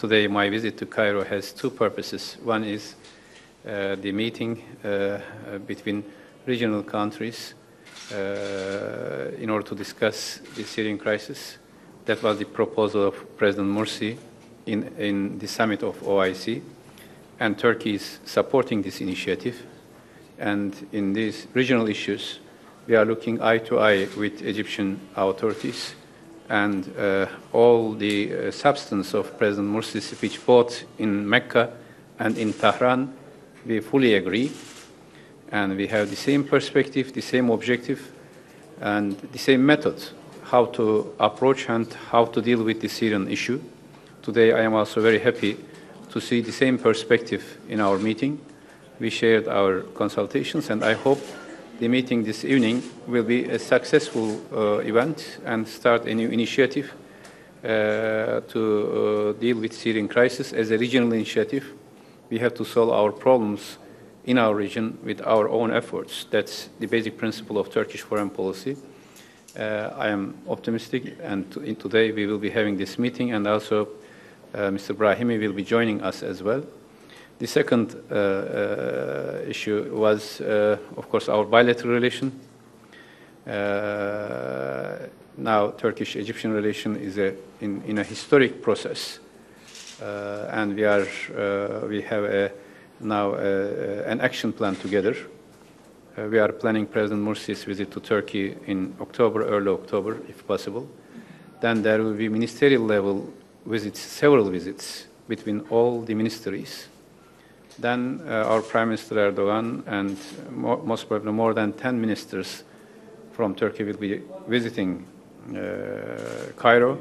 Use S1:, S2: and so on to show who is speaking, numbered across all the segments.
S1: today my visit to Cairo has two purposes. One is the meeting between regional countries in order to discuss the Syrian crisis. That was the proposal of President Morsi in the summit of OIC, and Turkey is supporting this initiative. And in these regional issues, we are looking eye to eye with Egyptian authorities, and all the substance of President Morsi's speech, both in Mecca and in Tehran, we fully agree, and we have the same perspective, the same objective, and the same method how to approach and how to deal with the Syrian issue. Today, I am also very happy to see the same perspective in our meeting. We shared our consultations, and I hope the meeting this evening will be a successful event and start a new initiative to deal with Syrian crisis as a regional initiative. We have to solve our problems in our region with our own efforts. That's the basic principle of Turkish foreign policy. I am optimistic, and today we will be having this meeting, and also Mr. Brahimi will be joining us as well. The second issue was, of course, our bilateral relation. Now, Turkish-Egyptian relation is in a historic process, and we have now an action plan together. We are planning President Morsi's visit to Turkey in October, early October, if possible. Then there will be ministerial level visits, several visits between all the ministries. Then our Prime Minister Erdogan and most probably more than 10 ministers from Turkey will be visiting Cairo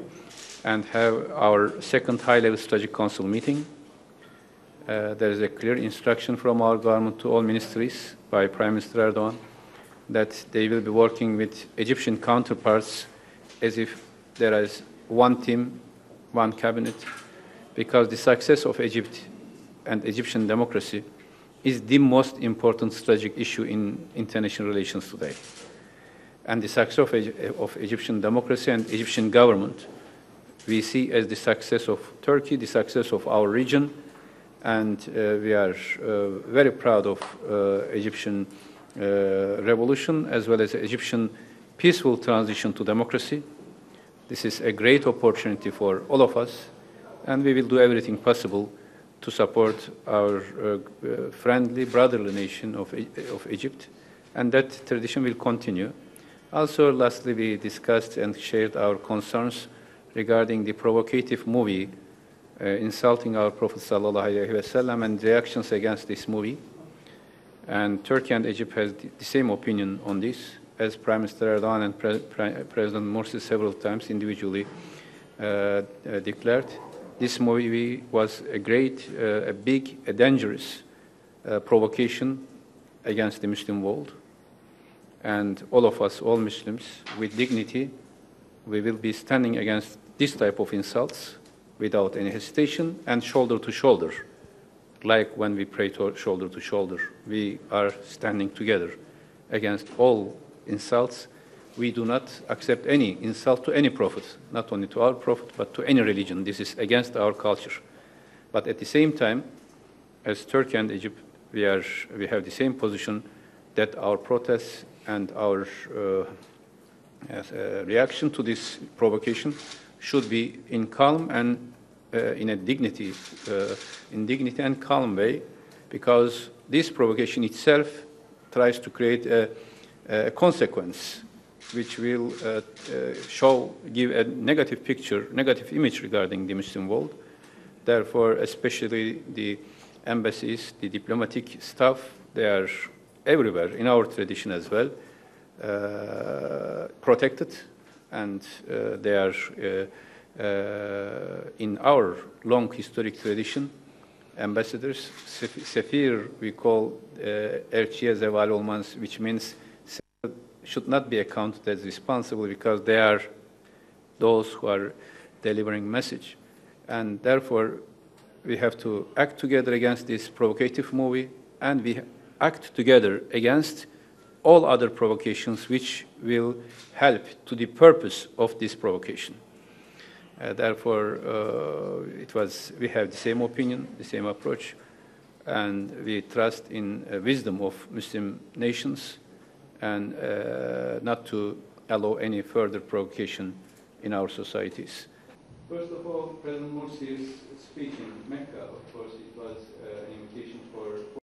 S1: and have our second high-level strategic council meeting. There is a clear instruction from our government to all ministries by Prime Minister Erdogan that they will be working with Egyptian counterparts as if there is one team, one cabinet, because the success of Egypt and Egyptian democracy is the most important strategic issue in international relations today. And the success of Egyptian democracy and Egyptian government we see as the success of Turkey, the success of our region, and we are very proud of Egyptian revolution as well as Egyptian peaceful transition to democracy. This is a great opportunity for all of us, and we will do everything possible to support our friendly, brotherly nation of Egypt, and that tradition will continue. Also, lastly, we discussed and shared our concerns regarding the provocative movie insulting our Prophet ﷺ and reactions against this movie. And Turkey and Egypt has the same opinion on this, as Prime Minister Erdogan and President Morsi several times individually declared. This movie was a big, dangerous provocation against the Muslim world. And all of us, all Muslims, with dignity, we will be standing against this type of insults without any hesitation and shoulder to shoulder. Like when we pray shoulder to shoulder, we are standing together against all insults. We do not accept any insult to any prophet, not only to our prophet, but to any religion. This is against our culture. But at the same time, as Turkey and Egypt, we have the same position that our protests and our reaction to this provocation should be in calm and in dignity and calm way, because this provocation itself tries to create a consequence which will give a negative picture, negative image regarding the Muslim world. Therefore, especially the embassies, the diplomatic staff, they are everywhere in our tradition as well, protected, and they are in our long historic tradition, ambassadors. Sefir, we call elçiye zeval olmaz, which means should not be accounted as responsible because they are those who are delivering message. And therefore, we have to act together against this provocative movie, and we act together against all other provocations which will help to the purpose of this provocation. Therefore, we have the same opinion, the same approach, and we trust in wisdom of Muslim nations and not to allow any further provocation in our societies. First of all, President Morsi's speech in Mecca, of course, it was an invitation for